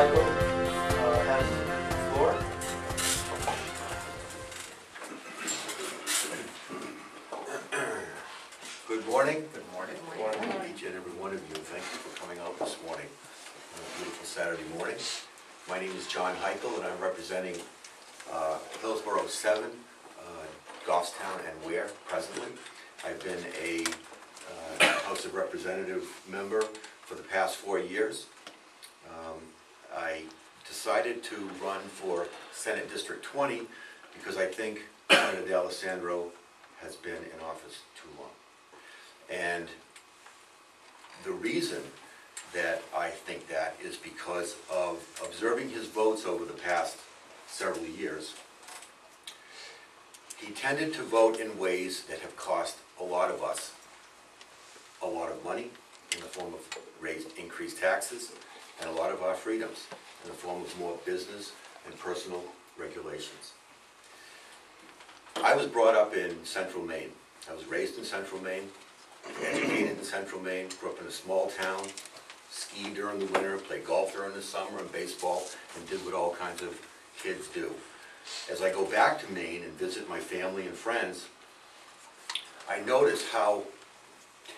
Michael has the floor. Good morning. Good morning. Good morning. Each and every one of you, thank you for coming out this morning on a beautiful Saturday morning. My name is John Heichel, and I'm representing Hillsborough 7, Goffstown, and Ware presently. I've been a House of Representative member for the past 4 years. I decided to run for Senate District 20 because I think Senator D'Alessandro has been in office too long. And the reason that I think that is because of observing his votes over the past several years. He tended to vote in ways that have cost a lot of us a lot of money in the form of increased taxes, and a lot of our freedoms in the form of more business and personal regulations. I was brought up in Central Maine. I was raised in Central Maine, educated in Central Maine, grew up in a small town, skied during the winter, played golf during the summer and baseball, and did what all kinds of kids do. As I go back to Maine and visit my family and friends, I notice how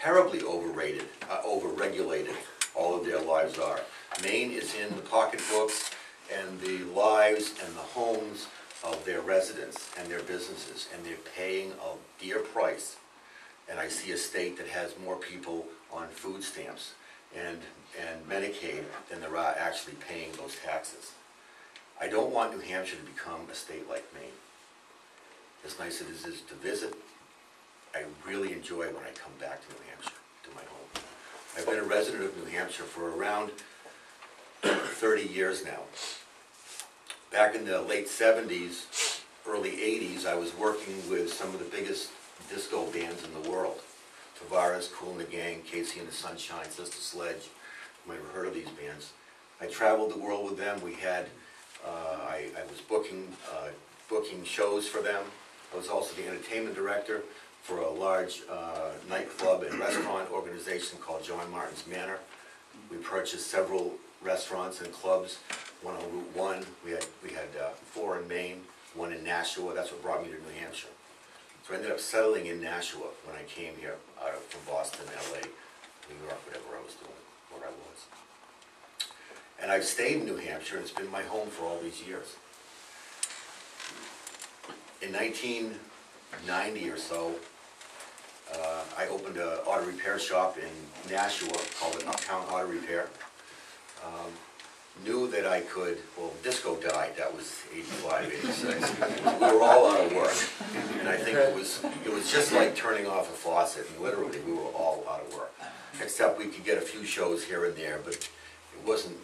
terribly overregulated all of their lives are. Maine is in the pocketbooks and the lives and the homes of their residents and their businesses, and they're paying a dear price. And I see a state that has more people on food stamps and Medicaid than there are actually paying those taxes. I don't want New Hampshire to become a state like Maine. As nice as it is to visit, I really enjoy when I come back to New Hampshire, to my home. I've been a resident of New Hampshire for around 30 years now. Back in the late 70s, early 80s, I was working with some of the biggest disco bands in the world. Tavares, Kool and the Gang, Casey and the Sunshine, Sister Sledge. You might have heard of these bands. I traveled the world with them. We had, I was booking shows for them. I was also the entertainment director for a large nightclub and restaurant organization called John Martin's Manor. We purchased several restaurants and clubs, one on Route 1. We had 4 in Maine, 1 in Nashua. That's what brought me to New Hampshire. So I ended up settling in Nashua when I came here from Boston, LA, New York, whatever I was doing, where I was. And I've stayed in New Hampshire, and it's been my home for all these years. In 1990 or so, I opened an auto repair shop in Nashua called an Uptown Auto Repair. Knew that I could, well, disco died, that was 85, 86. We were all out of work. And I think it was just like turning off a faucet, and literally we were all out of work. Except we could get a few shows here and there, but it wasn't,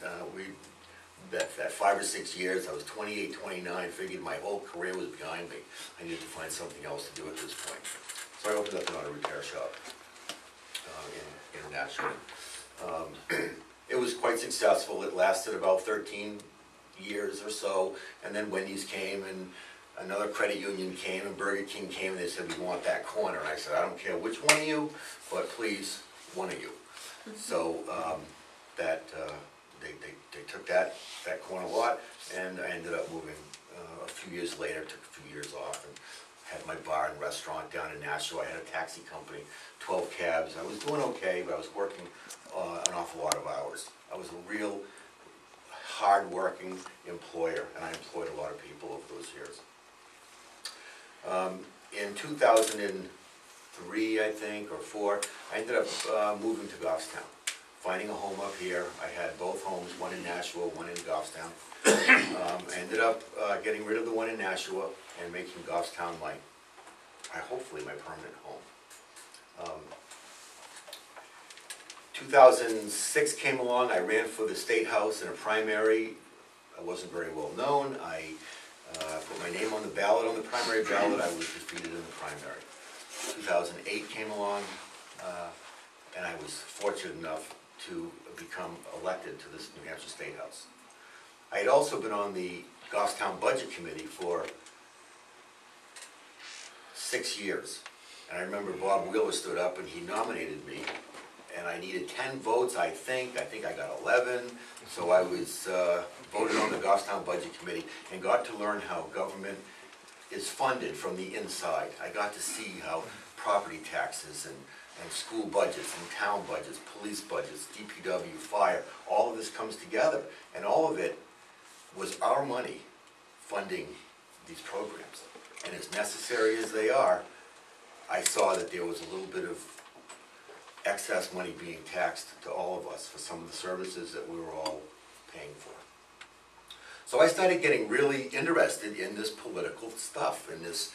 that 5 or 6 years, I was 28, 29, figured my whole career was behind me. I needed to find something else to do at this point. So I opened up an auto repair shop in Nashua. It was quite successful. It lasted about 13 years or so, and then Wendy's came, and another credit union came, and Burger King came, and they said, we want that corner. And I said, I don't care which one of you, but please, one of you. So they took that corner lot, and I ended up moving a few years later, took a few years off, and had my bar and restaurant down in Nashua. I had a taxi company, 12 cabs. I was doing okay, but I was working an awful lot of hours. I was a real hard-working employer, and I employed a lot of people over those years. In 2003, I think, or 4, I ended up moving to Goffstown, finding a home up here. I had both homes, one in Nashua, one in Goffstown. I ended up getting rid of the one in Nashua and making Goffstown hopefully my permanent home. 2006 came along. I ran for the State House in a primary. I wasn't very well known. I put my name on the ballot, on the primary ballot. I was defeated in the primary. 2008 came along, and I was fortunate enough to become elected to this New Hampshire State House. I had also been on the Goffstown Budget Committee for 6 years. And I remember Bob Wheeler stood up and he nominated me and I needed 10 votes, I think I got 11, so I was voted on the Goffstown Budget Committee and got to learn how government is funded from the inside. I got to see how property taxes and school budgets and town budgets, police budgets, DPW, fire, all of this comes together, and all of it was our money funding these programs. And as necessary as they are, I saw that there was a little bit of excess money being taxed to all of us for some of the services that we were all paying for. So I started getting really interested in this political stuff, and this,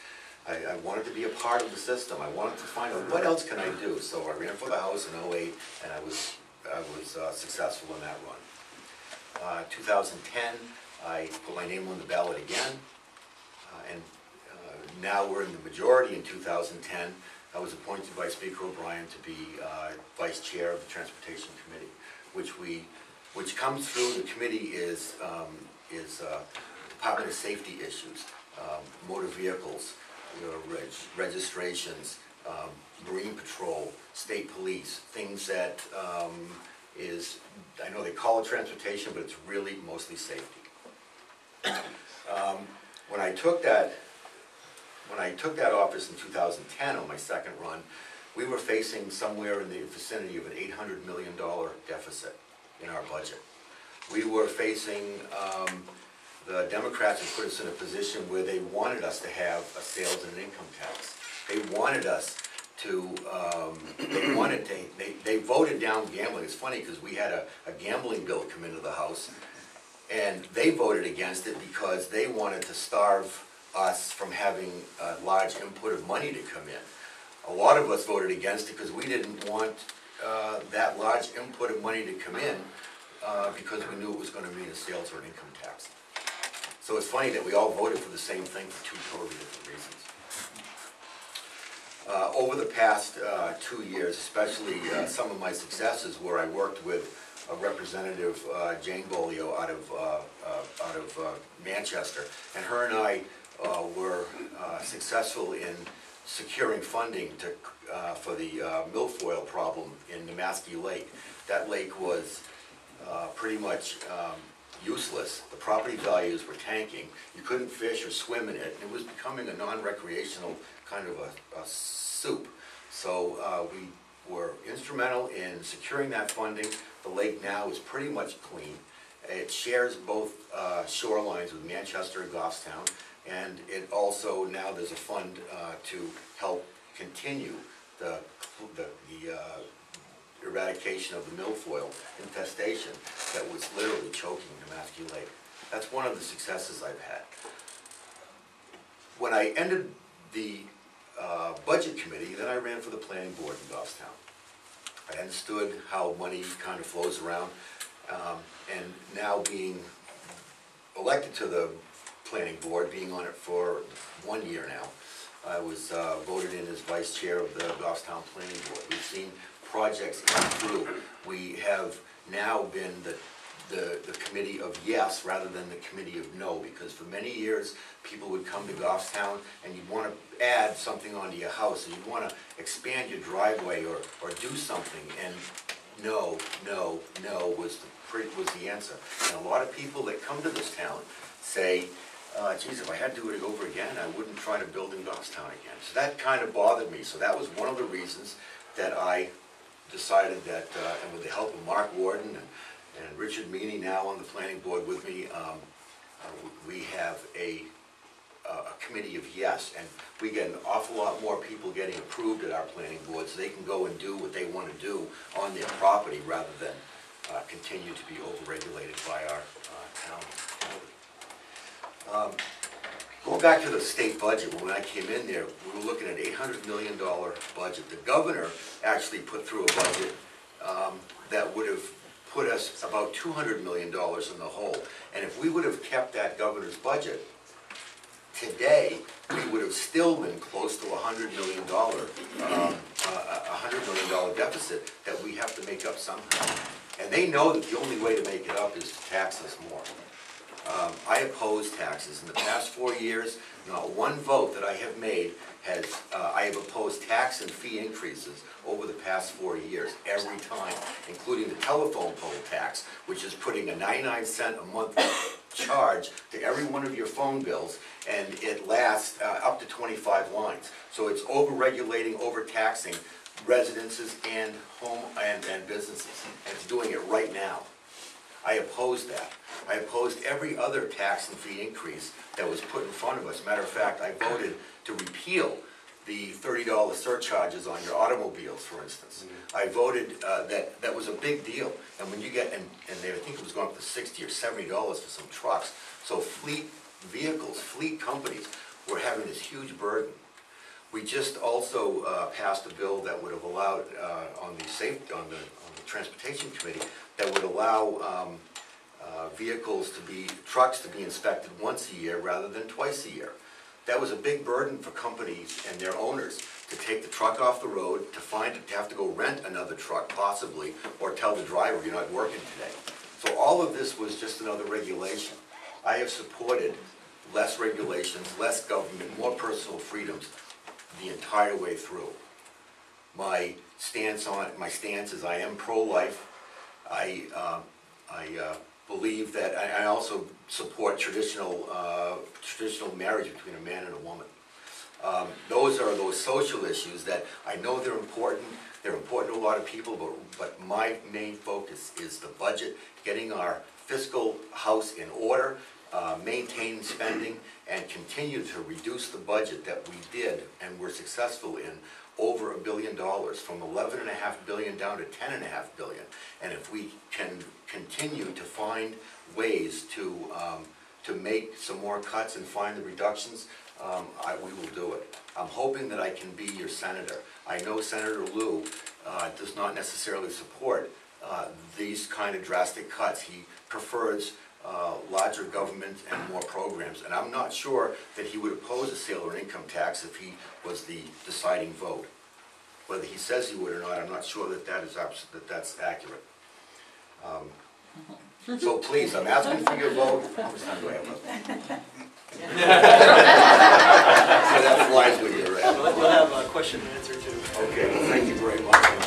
I wanted to be a part of the system. I wanted to find out what else can I do. So I ran for the House in '08, and I was successful in that run. 2010, I put my name on the ballot again, and now we're in the majority in 2010. I was appointed by Speaker O'Brien to be Vice Chair of the Transportation Committee, which comes through. The committee is Department of Safety issues, motor vehicles, registrations, Marine Patrol, State Police, things that I know they call it transportation, but it's really mostly safety. When I took that office in 2010 on my second run, we were facing somewhere in the vicinity of an $800 million deficit in our budget. We were facing, the Democrats had put us in a position where they wanted us to have a sales and an income tax. They wanted us to, they voted down gambling. It's funny because we had a gambling bill come into the House, and they voted against it because they wanted to starve us from having a large input of money to come in. A lot of us voted against it because we didn't want that large input of money to come in because we knew it was going to mean a sales or an income tax. So it's funny that we all voted for the same thing for two totally different reasons. Over the past 2 years, especially some of my successes where I worked with Representative Jane Bolio out of Manchester, and her and I were successful in securing funding for the milfoil problem in Nemaski Lake. That lake was pretty much useless. The property values were tanking. You couldn't fish or swim in it. It was becoming a non-recreational kind of a soup. So we were instrumental in securing that funding. The lake now is pretty much clean. It shares both shorelines with Manchester and Goffstown, and it also, now there's a fund to help continue the eradication of the milfoil infestation that was literally choking Nemaski Lake. That's one of the successes I've had. When I ended the budget committee, then I ran for the planning board in Goffstown. I understood how money kind of flows around, and now being elected to the planning board, being on it for 1 year now, I was voted in as vice chair of the Goffstown Planning Board. We've seen projects come through. We have now been the committee of yes rather than the committee of no, because for many years people would come to Goffstown and you'd want to add something onto your house, and you'd want to expand your driveway or do something, and no was the answer. And a lot of people that come to this town say, geez, if I had to do it over again, I wouldn't try to build in Goffstown again. So that kind of bothered me. So that was one of the reasons that I decided that, and with the help of Mark Warden and Richard Meany now on the planning board with me, we have a committee of yes, and we get an awful lot more people getting approved at our planning board, so they can go and do what they want to do on their property rather than continue to be overregulated by our town. Going back to the state budget, when I came in there, we were looking at an $800 million budget. The governor actually put through a budget that would have put us about $200 million in the hole. And if we would have kept that governor's budget, today we would have still been close to $100 million, $100 million deficit that we have to make up somehow. And they know that the only way to make it up is to tax us more. I oppose taxes. In the past 4 years, not one vote that I have made has, I have opposed tax and fee increases over the past 4 years, every time, including the telephone pole tax, which is putting a 99-cent a month charge to every one of your phone bills, and it lasts up to 25 lines. So it's over-regulating, over-taxing residences and and businesses, and it's doing it right now. I oppose that. I opposed every other tax and fee increase that was put in front of us. Matter of fact, I voted to repeal the $30 surcharges on your automobiles, for instance. I voted that was a big deal. And when you get, and they, I think it was going up to $60 or $70 for some trucks. So fleet vehicles, fleet companies were having this huge burden. We just also passed a bill that would have allowed on the Transportation Committee, that would allow trucks to be inspected once a year rather than twice a year. That was a big burden for companies and their owners to take the truck off the road, to have to go rent another truck possibly, or tell the driver you're not working today. So all of this was just another regulation. I have supported less regulations, less government, more personal freedoms the entire way through. My stance is I am pro-life. I believe that I also support traditional marriage between a man and a woman. Those are those social issues that I know they're important. They're important to a lot of people, but my main focus is the budget, getting our fiscal house in order, maintain spending, and continue to reduce the budget that we did and were successful in over $1 billion, from $11.5 billion down to $10.5 billion. And if we can continue to find ways to make some more cuts and find the reductions, we will do it. I'm hoping that I can be your senator. I know Senator Lieu does not necessarily support these kind of drastic cuts. He prefers larger government and more programs. And I'm not sure that he would oppose a sale or income tax if he was the deciding vote. Whether he says he would or not, I'm not sure that that's accurate. So please, I'm asking for your vote. How much time do I have left? So that flies with you, right? We'll have a question and answer too. Okay, well, thank you very much.